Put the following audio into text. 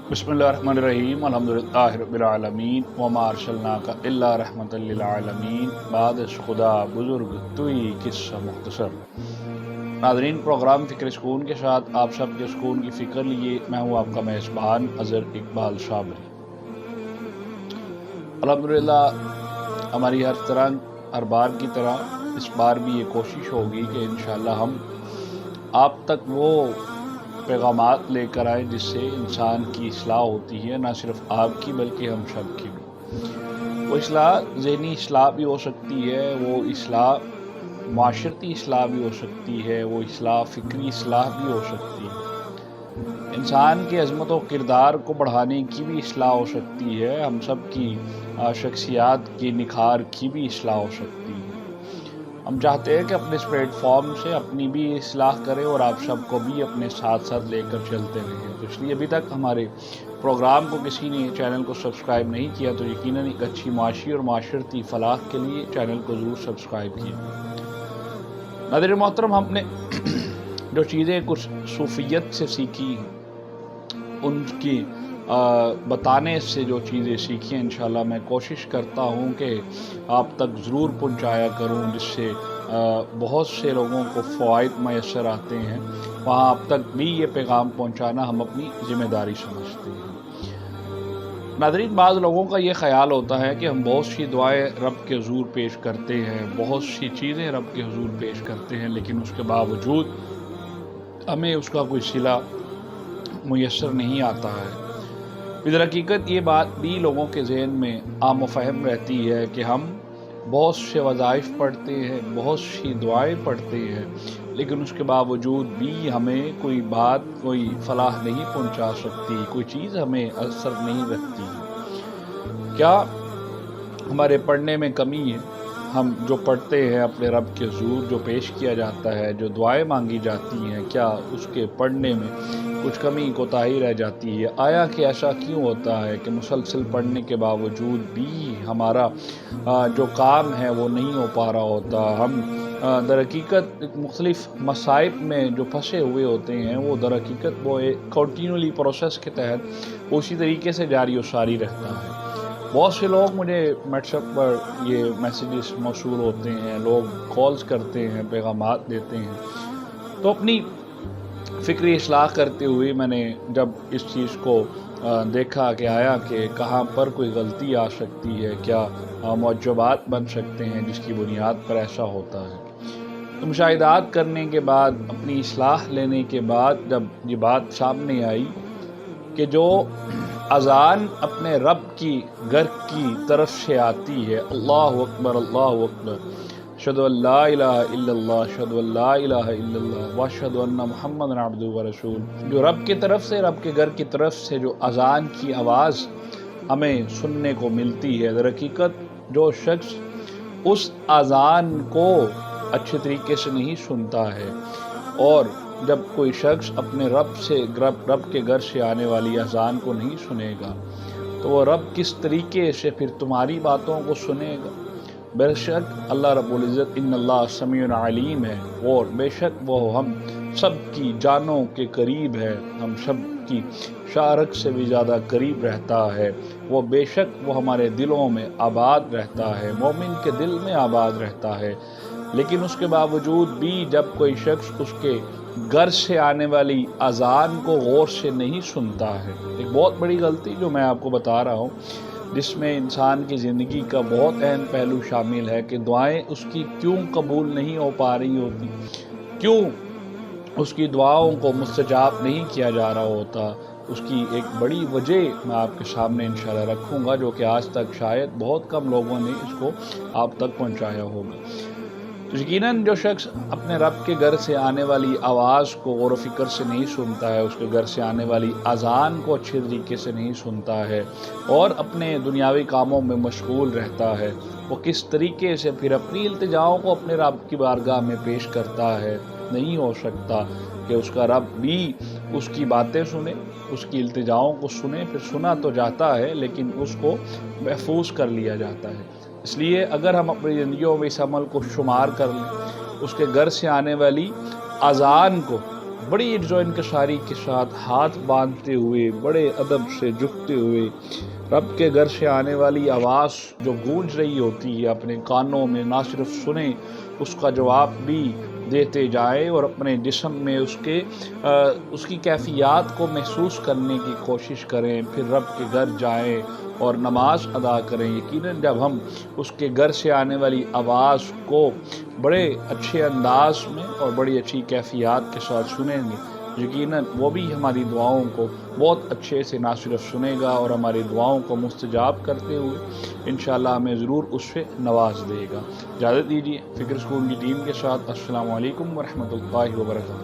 बिस्मिल्लाहिर्रहमानिर्रहीम अल्हम्दुलिल्लाहि रब्बिल आलमीन वमा अर्सलनाका इल्ला रहमतल लिल आलमीन बाद खुदा बुजुर्ग तुई किस्सा मुख्तसर। नाज़रीन, प्रोग्राम फ़िक्र सुकून के साथ आप सब के सुकून की फ़िक्र लिए मैं हूँ आपका मेज़बान अज़हर इकबाल शाबरी। अल्हम्दुलिल्लाह हमारी हर बार की तरह इस बार भी ये कोशिश होगी कि इंशाअल्लाह हम आप तक वो पैगामात लेकर आए जिससे इंसान की इस्लाह होती है, ना सिर्फ आपकी बल्कि हम सब की भी। वो इस्लाह ज़हनी इस्लाह भी हो सकती है, वो इस्लाह माशरती इस्लाह भी हो सकती है, वो इस्लाह फ़िक्री इस्लाह भी हो सकती है, इंसान के अज़मत व किरदार को बढ़ाने की भी इस्लाह हो सकती है, हम सब की शख्सियात के निखार की भी इस्लाह हो सकती है। हम चाहते हैं कि अपने इस प्लेटफॉर्म से अपनी भी इस्लाह करें और आप सबको भी अपने साथ साथ लेकर चलते रहें। तो इसलिए अभी तक हमारे प्रोग्राम को किसी ने चैनल को सब्सक्राइब नहीं किया तो यकीनन एक अच्छी माशी और माशरती फलाह के लिए चैनल को ज़रूर सब्सक्राइब किया। नाज़रीन मोहतरम, हमने जो चीज़ें कुछ सूफियत से सीखी उनकी बताने से जो चीज़ें सीखी हैं, इंशाल्लाह मैं कोशिश करता हूँ कि आप तक ज़रूर पहुँचाया करूँ, जिससे बहुत से लोगों को फ़वाइद मैसर आते हैं। वहाँ आप तक भी ये पैगाम पहुँचाना हम अपनी ज़िम्मेदारी समझते हैं। नाज़रीन, बाज़ लोगों का ये ख़्याल होता है कि हम बहुत सी दुआएँ रब के हुज़ूर पेश करते हैं, बहुत सी चीज़ें रब के हुज़ूर पेश करते हैं, लेकिन उसके बावजूद हमें उसका कोई सिला मुयस्सर नहीं आता है। इधर हकीकत ये बात भी लोगों के ज़हन में आम फ़हम रहती है कि हम बहुत से वज़ाइफ़ पढ़ते हैं, बहुत सी दुआएं पढ़ते हैं, लेकिन उसके बावजूद भी हमें कोई बात, कोई फलाह नहीं पहुंचा सकती, कोई चीज़ हमें असर नहीं रखती। क्या हमारे पढ़ने में कमी है? हम जो पढ़ते हैं अपने रब के हुज़ूर, जो पेश किया जाता है, जो दुआएं मांगी जाती हैं, क्या उसके पढ़ने में कुछ कमी कोताही रह जाती है? आया कि ऐसा क्यों होता है कि मुसलसल पढ़ने के बावजूद भी हमारा जो काम है वो नहीं हो पा रहा होता? हम दर हकीकत मुख्तलिफ़ मसाइब में जो फंसे हुए होते हैं, वो दर हकीकत वो एक कंटिन्यूली प्रोसेस के तहत उसी तरीके से जारी व सारी रहता है। बहुत से लोग मुझे व्हाट्सएप पर ये मैसेजेस मौसूल होते हैं, लोग कॉल्स करते हैं, पैगामात देते हैं। तो अपनी फ़िक्री इस्लाह करते हुए मैंने जब इस चीज़ को देखा कि आया कि कहाँ पर कोई गलती आ सकती है, क्या मौजूबात बन सकते हैं जिसकी बुनियाद पर ऐसा होता है। तो मुशाहिदात करने के बाद, अपनी इस्लाह लेने के बाद जब ये बात सामने आई कि जो अज़ान अपने रब की घर की तरफ से आती है, अल्लाहु अकबर अल्लाहु अकबर, अशहदु अल्ला इलाहा इल्लल्लाह अशहदु अल्ला इलाहा इल्लल्लाह व अशहदु अन्ना मुहम्मदन अब्दुहु व रसूल, जो रब की तरफ से, रब के घर की तरफ से जो अज़ान की आवाज़ हमें सुनने को मिलती है, दर हकीकत जो शख्स उस अज़ान को अच्छे तरीके से नहीं सुनता है, और जब कोई शख्स अपने रब के घर से आने वाली अज़ान को नहीं सुनेगा तो वो रब किस तरीके से फिर तुम्हारी बातों को सुनेगा? बेशक अल्लाह रब्बुल इज़्ज़त इन्नल्लाह समीउन अलीम है, और बेशक वो हम सब की जानों के करीब है, हम सब की शारक से भी ज़्यादा करीब रहता है। वो बेशक वो हमारे दिलों में आबाद रहता है, मोमिन के दिल में आबाद रहता है। लेकिन उसके बावजूद भी जब कोई शख्स उसके घर से आने वाली अज़ान को गौर से नहीं सुनता है, एक बहुत बड़ी गलती जो मैं आपको बता रहा हूँ, जिसमें इंसान की ज़िंदगी का बहुत अहम पहलू शामिल है कि दुआएं उसकी क्यों कबूल नहीं हो पा रही होती, क्यों उसकी दुआओं को मुस्तजाब नहीं किया जा रहा होता। उसकी एक बड़ी वजह मैं आपके सामने इंशाल्लाह रखूँगा, जो कि आज तक शायद बहुत कम लोगों ने इसको आप तक पहुँचाया होगा। तो यकीनन जो शख्स अपने रब के घर से आने वाली आवाज़ को गौर व फिक्र से नहीं सुनता है, उसके घर से आने वाली अज़ान को अच्छे तरीके से नहीं सुनता है और अपने दुनियावी कामों में मशगूल रहता है, वो किस तरीके से फिर अपनी इल्तिजाओं को अपने रब की बारगाह में पेश करता है? नहीं हो सकता कि उसका रब भी उसकी बातें सुने, उसकी इल्तिजाओं को सुने। फिर सुना तो जाता है लेकिन उसको महफूज कर लिया जाता है। इसलिए अगर हम अपनी ज़िंदगियों में इस अमल को शुमार कर लें, उसके घर से आने वाली अज़ान को بڑی اجزا و انکساری کے ساتھ ہاتھ باندھتے ہوئے بڑے ادب سے جھکتے ہوئے رب کے گھر سے آنے والی آواز جو گونج رہی ہوتی ہے اپنے کانوں میں نہ صرف سنیں، اس کا جواب بھی دیتے جائیں اور اپنے جسم میں اس کی کیفیات کو محسوس کرنے کی کوشش کریں، پھر رب کے گھر جائیں اور نماز ادا کریں۔ یقیناً جب ہم اس کے گھر سے آنے والی آواز کو بڑے اچھے انداز میں اور بڑی اچھی کیفیات کے ساتھ سنیں گے، یقیناً وہ بھی ہماری دعاؤں کو بہت اچھے سے نہ صرف سنے گا اور ہماری دعاؤں کو مستجاب کرتے ہوئے انشاءاللہ ہمیں ضرور اس سے نواز دے گا۔ اجازت دیجیے فکر سکون کی ٹیم کے ساتھ السلام علیکم ورحمۃ اللہ وبرکاتہ۔